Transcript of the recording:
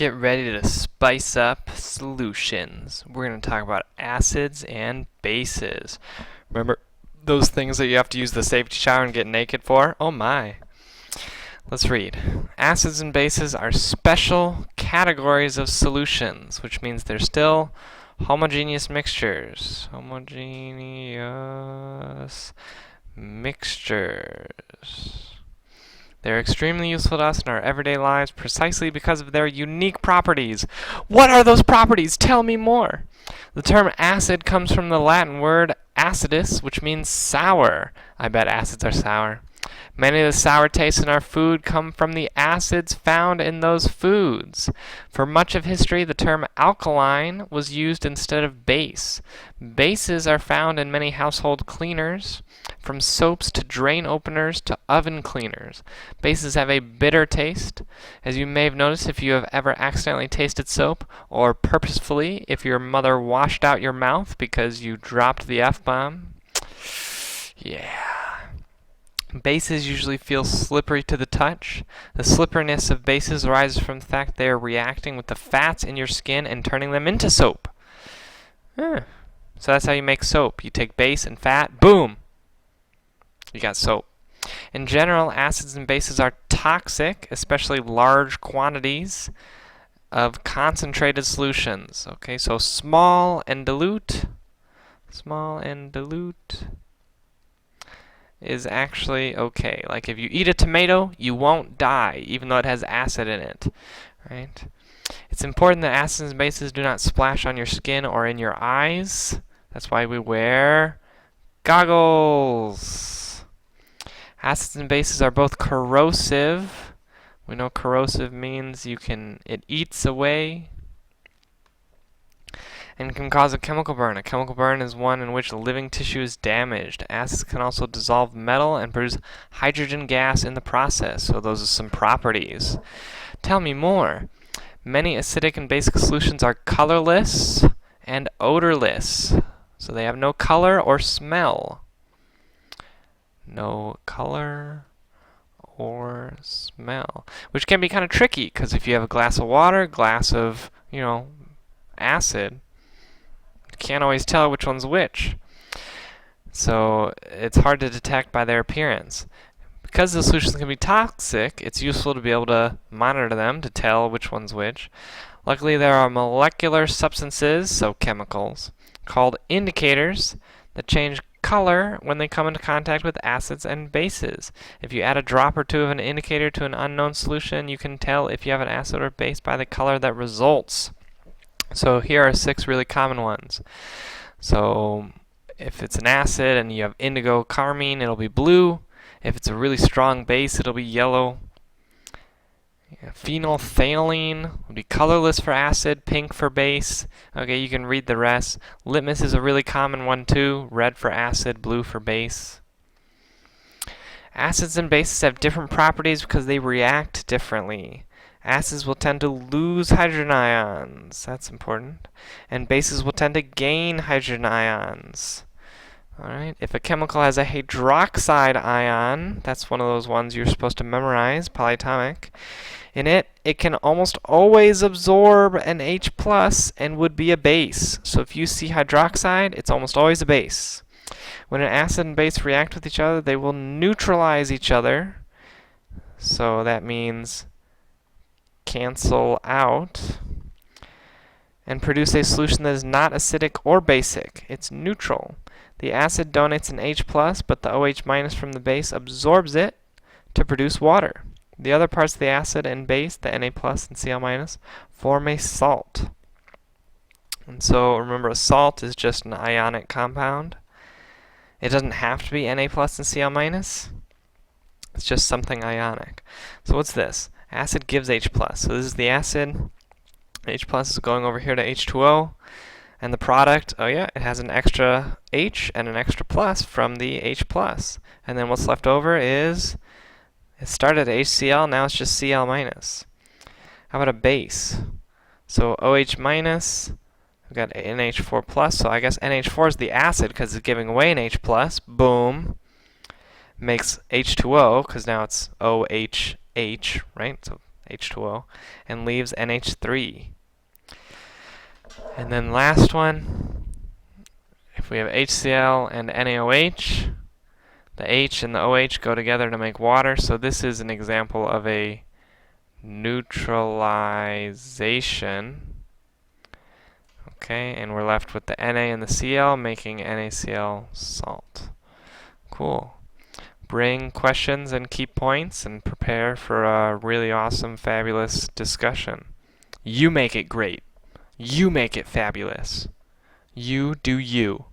Get ready to spice up solutions. We're going to talk about acids and bases. Remember those things that you have to use the safety shower and get naked for? Oh my. Let's read. Acids and bases are special categories of solutions, which means they're still homogeneous mixtures. Homogeneous mixtures. They're extremely useful to us in our everyday lives precisely because of their unique properties. What are those properties? Tell me more. The term acid comes from the Latin word acidus, which means sour. I bet acids are sour. Many of the sour tastes in our food come from the acids found in those foods. For much of history, the term alkaline was used instead of base. Bases are found in many household cleaners, from soaps to drain openers to oven cleaners. Bases have a bitter taste, as you may have noticed if you have ever accidentally tasted soap, or purposefully if your mother washed out your mouth because you dropped the F-bomb. Yeah. Bases usually feel slippery to the touch. The slipperiness of bases arises from the fact they are reacting with the fats in your skin and turning them into soap. So that's how you make soap. You take base and fat, boom! You got soap. In general, acids and bases are toxic, especially large quantities of concentrated solutions. Okay, so small and dilute is actually okay. Like if you eat a tomato, you won't die, even though it has acid in it, right? It's important that acids and bases do not splash on your skin or in your eyes. That's why we wear goggles. Acids and bases are both corrosive. We know corrosive means it eats away and can cause a chemical burn. A chemical burn is one in which living tissue is damaged. Acids can also dissolve metal and produce hydrogen gas in the process. So those are some properties. Tell me more. Many acidic and basic solutions are colorless and odorless. So they have no color or smell. No color or smell. Which can be kind of tricky, because if you have a glass of water, glass of, acid, you can't always tell which one's which. So it's hard to detect by their appearance. Because the solutions can be toxic, it's useful to be able to monitor them to tell which one's which. Luckily, there are molecular substances, so chemicals, called indicators that change color when they come into contact with acids and bases. If you add a drop or two of an indicator to an unknown solution, you can tell if you have an acid or base by the color that results. So here are 6 really common ones. So if it's an acid and you have indigo carmine, it'll be blue. If it's a really strong base, it'll be yellow. Phenolphthalein would be colorless for acid, pink for base. Okay, you can read the rest. Litmus is a really common one too. Red for acid, blue for base. Acids and bases have different properties because they react differently. Acids will tend to lose hydrogen ions. That's important. And bases will tend to gain hydrogen ions. Alright, if a chemical has a hydroxide ion, that's one of those ones you're supposed to memorize, polyatomic. In it can almost always absorb an H+ and would be a base. So if you see hydroxide, it's almost always a base. When an acid and base react with each other, they will neutralize each other. So that means cancel out and produce a solution that is not acidic or basic. It's neutral. The acid donates an H+, but the OH- from the base absorbs it to produce water. The other parts of the acid and base, the Na+ and Cl-, form a salt. And so remember, a salt is just an ionic compound. It doesn't have to be Na+ and Cl-. It's just something ionic. So what's this? Acid gives H+. So this is the acid. H+ is going over here to H2O. And the product, oh yeah, it has an extra H and an extra plus from the H+. And then what's left over is, it started at HCl, now it's just Cl-. How about a base? So OH-, we've got NH4+, so I guess NH4 is the acid because it's giving away an H+, boom. Makes H2O, because now it's OH, right? So H2O, and leaves NH3. And then last one, if we have HCl and NaOH, the H and the OH go together to make water, so this is an example of a neutralization. Okay, and we're left with the Na and the Cl making NaCl salt. Cool. Bring questions and key points and prepare for a really awesome, fabulous discussion. You make it great. You make it fabulous. You do you.